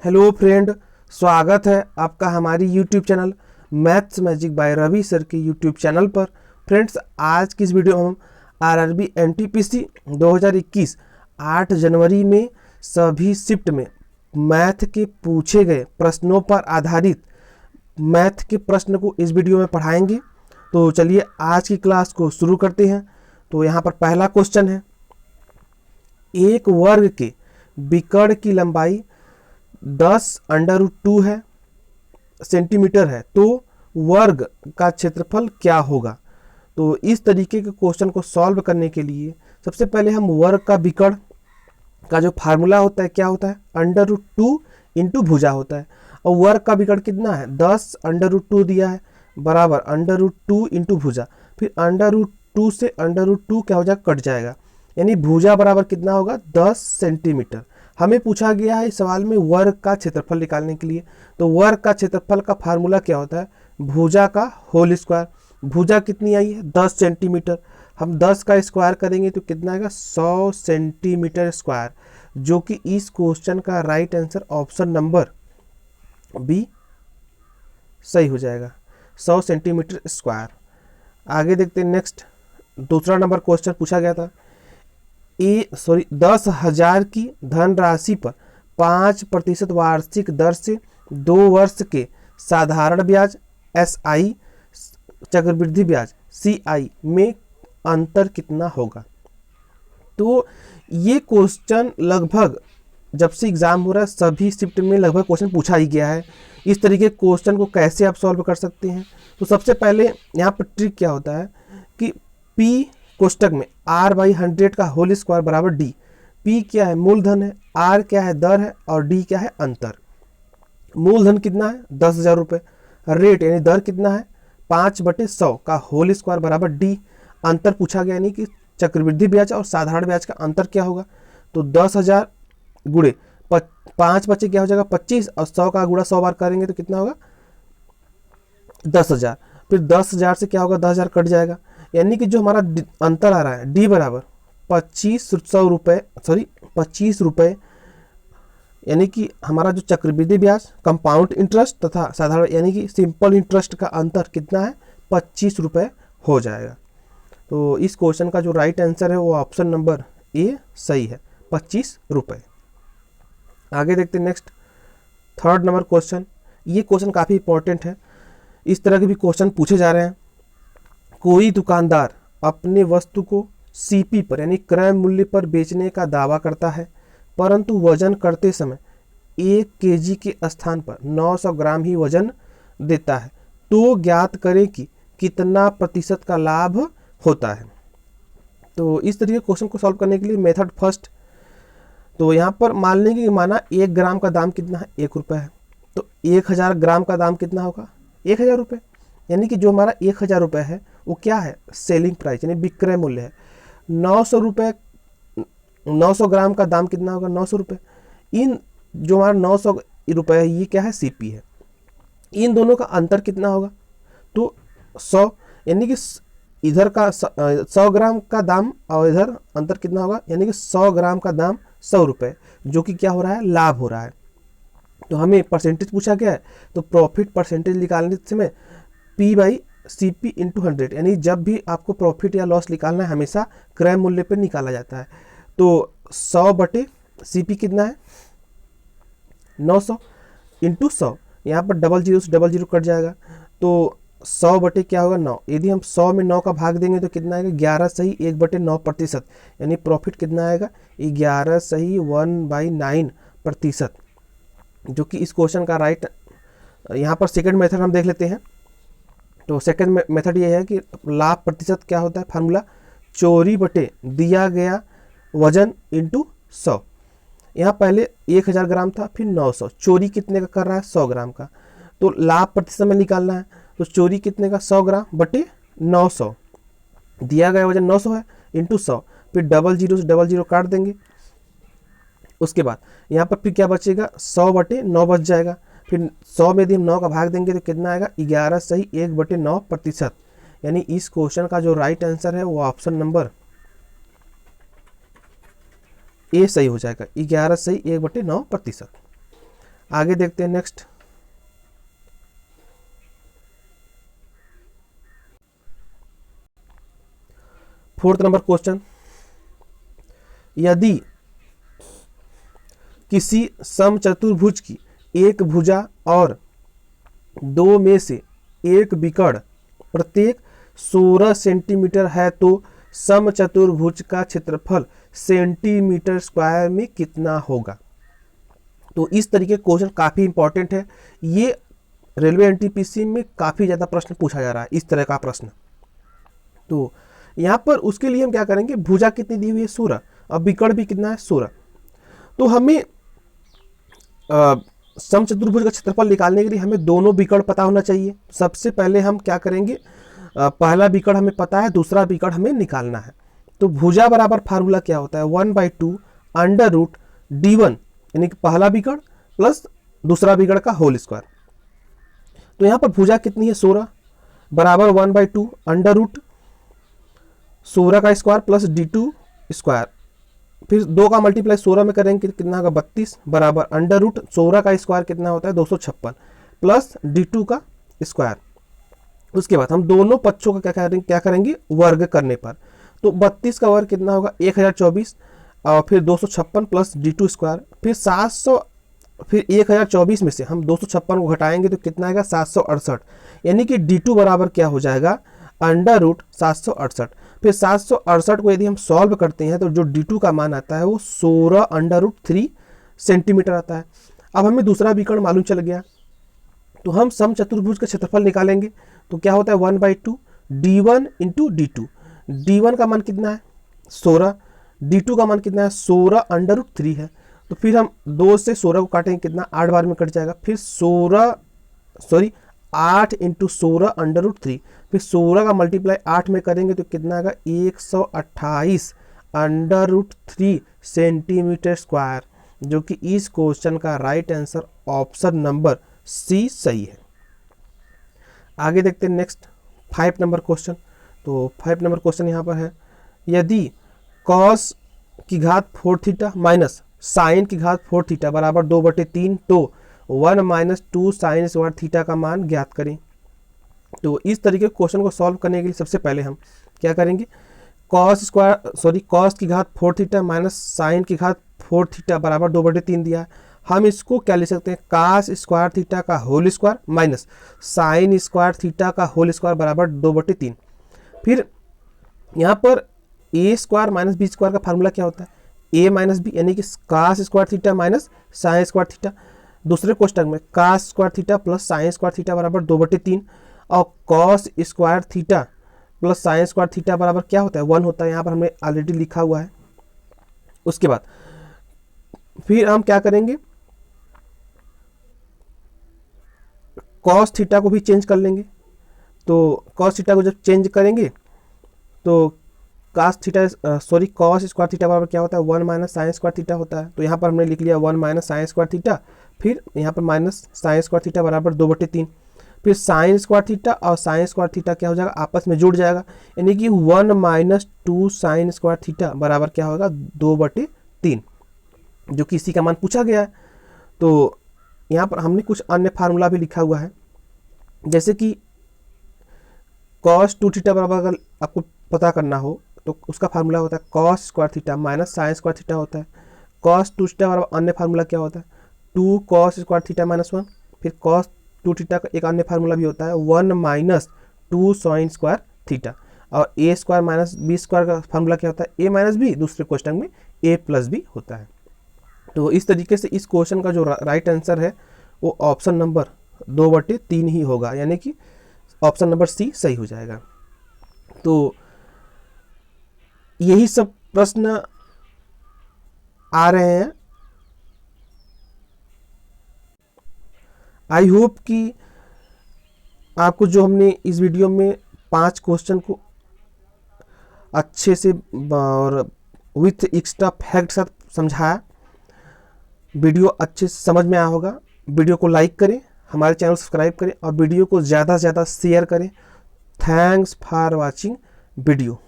Hello friend, स्वागत है आपका हमारी YouTube channel maths magic by Ravi sir के यूट्यूब चैनल पर। फ्रेंड्स, आज की इस वीडियो में हम आरआरबी एनटीपीसी 2021 8 जनवरी में सभी शिफ्ट में मैथ के पूछे गए प्रश्नों पर आधारित मैथ के प्रश्न को इस वीडियो में पढ़ाएंगे। तो चलिए आज की क्लास को शुरू करते हैं। तो यहाँ पर पहला क्वेश्चन है, एक वर्ग के विकर्ण की लंबाई 10√2 है सेंटीमीटर है, तो वर्ग का क्षेत्रफल क्या होगा। तो इस तरीके के क्वेश्चन को सॉल्व करने के लिए सबसे पहले हम वर्ग का विकर्ण का जो फार्मूला होता है क्या होता है, √2 इंटू भुजा होता है। और वर्ग का विकर्ण कितना है, 10√2 दिया है बराबर √2 इंटू भुजा, फिर √2 से √2 क्या हो जाएगा, कट जाएगा, यानी भुजा बराबर कितना होगा, 10 सेंटीमीटर। हमें पूछा गया है इस सवाल में वर्ग का क्षेत्रफल निकालने के लिए। तो वर्ग का क्षेत्रफल का फार्मूला क्या होता है, भुजा का होल स्क्वायर। भुजा कितनी आई है, 10 सेंटीमीटर। हम 10 का स्क्वायर करेंगे तो कितना आएगा, 100 सेंटीमीटर स्क्वायर, जो कि इस क्वेश्चन का right answer option number B सही हो जाएगा, 100 सेंटीमीटर स्क्वायर। आगे देखते हैं नेक्स्ट, दूसरा नंबर क्वेश्चन पूछा गया था, 10,000 की धनराशि पर 5% वार्षिक दर से 2 वर्ष के साधारण ब्याज SI, चक्रवृद्धि ब्याज CI में अंतर कितना होगा। तो ये क्वेश्चन लगभग जब से एग्जाम हो रहा है सभी शिफ्ट में लगभग क्वेश्चन पूछा ही गया है। इस तरीके के क्वेश्चन को कैसे आप सॉल्व कर सकते हैं, तो सबसे पहले यहाँ पर ट्रिक क्या होता है कि P कोष्टक में R/100 का होल स्क्वायर बराबर D। P क्या है, मूलधन है, R क्या है, दर है, और D क्या है, अंतर। मूलधन कितना है, 10,000 रुपये, रेट यानी दर कितना है, 5/100 का होल स्क्वायर बराबर D। अंतर पूछा गया यानी कि चक्रवृद्धि ब्याज और साधारण ब्याज का अंतर क्या होगा। तो 10,000 गुणे 5 बचे क्या हो जाएगा, 25, और 100 का गुणा 100 बार करेंगे तो कितना होगा, 10,000। फिर 10,000 से क्या होगा, 10,000 कट जाएगा, यानी कि जो हमारा अंतर आ रहा है D बराबर 25 रुपये, यानी कि हमारा जो चक्रवृद्धि ब्याज, कंपाउंड इंटरेस्ट तथा साधारण यानी कि सिंपल इंटरेस्ट का अंतर कितना है, 25 रुपये हो जाएगा। तो इस क्वेश्चन का जो राइट आंसर है वो ऑप्शन नंबर ए सही है, 25 रुपये। आगे देखते हैं नेक्स्ट, थर्ड नंबर क्वेश्चन। ये क्वेश्चन काफ़ी इंपॉर्टेंट है, इस तरह के भी क्वेश्चन पूछे जा रहे हैं। कोई दुकानदार अपने वस्तु को CP पर यानी क्रय मूल्य पर बेचने का दावा करता है, परंतु वजन करते समय 1 kg के स्थान पर 900 ग्राम ही वजन देता है, तो ज्ञात करें कि कितना प्रतिशत का लाभ होता है। तो इस तरीके क्वेश्चन को सॉल्व करने के लिए मेथड फर्स्ट, तो यहाँ पर मान लेंगे कि माना 1 ग्राम का दाम कितना है, 1 रुपये है, तो 1000 ग्राम का दाम कितना होगा, 1000 रुपये, यानी कि जो हमारा 1000 रुपये है वो क्या है, सेलिंग प्राइस यानी विक्रय मूल्य है। 900 रुपये, 900 ग्राम का दाम कितना होगा, 900 रुपये। इन जो हमारा 900 रुपये है ये क्या है, CP है। इन दोनों का अंतर कितना होगा, तो 100, यानी कि इधर का 100 ग्राम का दाम और इधर अंतर कितना होगा, यानी कि 100 ग्राम का दाम 100 रुपये, जो कि क्या हो रहा है, लाभ हो रहा है। तो हमें परसेंटेज पूछा गया है, तो प्रॉफिट परसेंटेज निकालने समय P/CP × 100, यानी जब भी आपको प्रॉफिट या लॉस निकालना है हमेशा क्रय मूल्य पर निकाला जाता है। तो 100/CP कितना है, 900 × 100, यहाँ पर 00 से 00 कट जाएगा, तो 100 क्या होगा, 9। यदि हम 100 में 9 का भाग देंगे तो कितना आएगा, 11 सही 1/9%, यानी प्रॉफिट कितना आएगा, 11 सही 1/9%, जो कि इस क्वेश्चन का राइट। यहाँ पर सेकंड मेथड हम देख लेते हैं। तो सेकंड मेथड ये है कि लाभ प्रतिशत क्या होता है, फार्मूला चोरी बटे दिया गया वजन इंटू 100। यहाँ पहले 1000 ग्राम था, फिर 900, चोरी कितने का कर रहा है, 100 ग्राम का, तो लाभ प्रतिशत में निकालना है, तो चोरी कितने का, 100 ग्राम बटे 900, दिया गया वजन 900 है, इंटू 100, फिर 00 से 00 काट देंगे। उसके बाद यहाँ पर फिर क्या बचेगा, 100/9 बच जाएगा, फिर 100 में यदि हम 9 का भाग देंगे तो कितना आएगा, 11 सही 1/9%, यानी इस क्वेश्चन का जो राइट आंसर है वो ऑप्शन नंबर ए सही हो जाएगा, 11 सही 1/9%। आगे देखते हैं नेक्स्ट। फोर्थ नंबर क्वेश्चन, यदि किसी समचतुर्भुज की एक भुजा और दो में से एक विकर्ण प्रत्येक 16 सेंटीमीटर है तो समचतुर्भुज का क्षेत्रफल सेंटीमीटर स्क्वायर में कितना होगा। तो इस तरीके का क्वेश्चन काफ़ी इंपॉर्टेंट है। ये रेलवे एनटीपीसी में काफ़ी ज़्यादा प्रश्न पूछा जा रहा है, इस तरह का प्रश्न। तो यहाँ पर उसके लिए हम क्या करेंगे, भुजा कितनी दी हुई है 16 और विकर्ण भी कितना है 16। तो हमें समचतुर्भुज का क्षेत्रफल निकालने के लिए हमें दोनों विकर्ण पता होना चाहिए। सबसे पहले हम क्या करेंगे, पहला विकर्ण हमें पता है, दूसरा विकर्ण हमें निकालना है। तो भुजा बराबर फार्मूला क्या होता है, 1/2 अंडर रूट d1 यानी कि पहला विकर्ण प्लस दूसरा विकर्ण का होल स्क्वायर। तो यहाँ पर भुजा कितनी है 16 बराबर 1/2 अंडर रूट 16 का स्क्वायर प्लस d2 स्क्वायर, फिर 2 का मल्टीप्लाई 16 में करेंगे कितना होगा 32 बराबर अंडर रूट 16 का स्क्वायर कितना होता है 256 प्लस d2 का स्क्वायर। उसके बाद हम दोनों पक्षों का क्या करेंगे वर्ग करने पर, तो 32 का वर्ग कितना होगा 1024 और फिर 256 प्लस d2 स्क्वायर, फिर 700, फिर 1024 में से हम 256 को घटाएंगे तो कितना आएगा 768, यानी कि d2 बराबर क्या हो जाएगा अंडर रूट 768। फिर 768 को यदि हम सॉल्व करते हैं तो जो d2 का मान आता है वो 16 अंडर रूट 3 सेंटीमीटर आता है। अब हमें दूसरा विकर्ण मालूम चल गया, तो हम समचतुर्भुज का क्षेत्रफल निकालेंगे। तो क्या होता है 1/2 d1 इंटू d2, d1 का मान कितना है 16, d2 का मान कितना है 16 अंडर रूट 3 है। तो फिर हम 2 से 16 को काटेंगे कितना 8 बार में कट जाएगा, फिर 8 इंटू 16 अंडर रूट 3, फिर 16 का मल्टीप्लाई 8 में करेंगे तो कितना आएगा 128 अंडर रूट 3 सेंटीमीटर स्क्वायर, जो कि इस क्वेश्चन का right answer option number C सही है। आगे देखते हैं नेक्स्ट 5 नंबर क्वेश्चन। तो 5 नंबर क्वेश्चन यहाँ पर है, यदि कॉस की घात 4 थीटा माइनस साइन की घात 4 थीटा बराबर 2/3 तो 1 माइनस 2 साइन स्क्वायर थीटा का मान ज्ञात करें। तो इस तरीके के क्वेश्चन को सॉल्व करने के लिए सबसे पहले हम क्या करेंगे, कॉस की घात 4 थीटा माइनस साइन की घात 4 थीटा बराबर 2/3 दिया है, हम इसको क्या लिख सकते हैं कास स्क्वायर थीटा का whole square minus sine square theta का होल स्क्वायर बराबर 2/3। फिर यहाँ पर A square minus B square का फार्मूला क्या होता है ए माइनस बी, यानी कि cos square theta minus sine square theta. दूसरे क्वेश्चन में cos square theta plus sine square theta बराबर 2/3 और cos square theta plus sine square theta बराबर क्या होता है 1 होता है, यहाँ पर हमने ऑलरेडी लिखा हुआ है। उसके बाद फिर हम क्या करेंगे, कॉस थीटा को भी चेंज कर लेंगे। तो कॉस थीटा को जब चेंज करेंगे तो कॉस स्क्वायर थीटा बराबर क्या होता है 1 माइनस साइन स्क्वायर थीटा होता है। तो यहाँ पर हमने लिख लिया 1 माइनस साइन स्क्वायर थीटा, फिर यहाँ पर माइनस साइन स्क्वायर थीटा बराबर 2/3, फिर साइन स्क्वायर थीटा और साइन स्क्वायर थीटा क्या हो जाएगा आपस में जुड़ जाएगा, यानी कि 1 माइनस 2 साइन स्क्वायर थीटा बराबर क्या होगा 2/3, जो कि इसी का मान पूछा गया है। तो यहाँ पर हमने कुछ अन्य फार्मूला भी लिखा हुआ है, जैसे कि कॉस 2 थीटा बराबर अगर आपको पता करना हो तो उसका फार्मूला होता है cos square theta minus sine square theta होता है। कॉस 2 थीटा बराबर अन्य फार्मूला क्या होता है 2 कॉस स्क्वायर थीटा माइनस 1, फिर कॉस 2 थीटा का एक अन्य फार्मूला भी होता है 1 माइनस 2 साइन स्क्वायर थीटा, और ए स्क्वायर माइनस बी स्क्वायर का फार्मूला क्या होता है ए माइनस बी, दूसरे क्वेश्चन में ए प्लस बी होता है। तो इस तरीके से इस क्वेश्चन का जो राइट आंसर है वो ऑप्शन नंबर 2/3 ही होगा, यानी कि ऑप्शन नंबर सी सही हो जाएगा। तो यही सब प्रश्न आ रहे हैं। आई होप कि आपको जो हमने इस वीडियो में 5 क्वेश्चन को अच्छे से और विथ एक्स्ट्रा फैक्ट साथ समझाया, वीडियो अच्छे से समझ में आया होगा। वीडियो को लाइक करें, हमारे चैनल सब्सक्राइब करें और वीडियो को ज़्यादा से ज़्यादा शेयर करें। Thanks for watching video.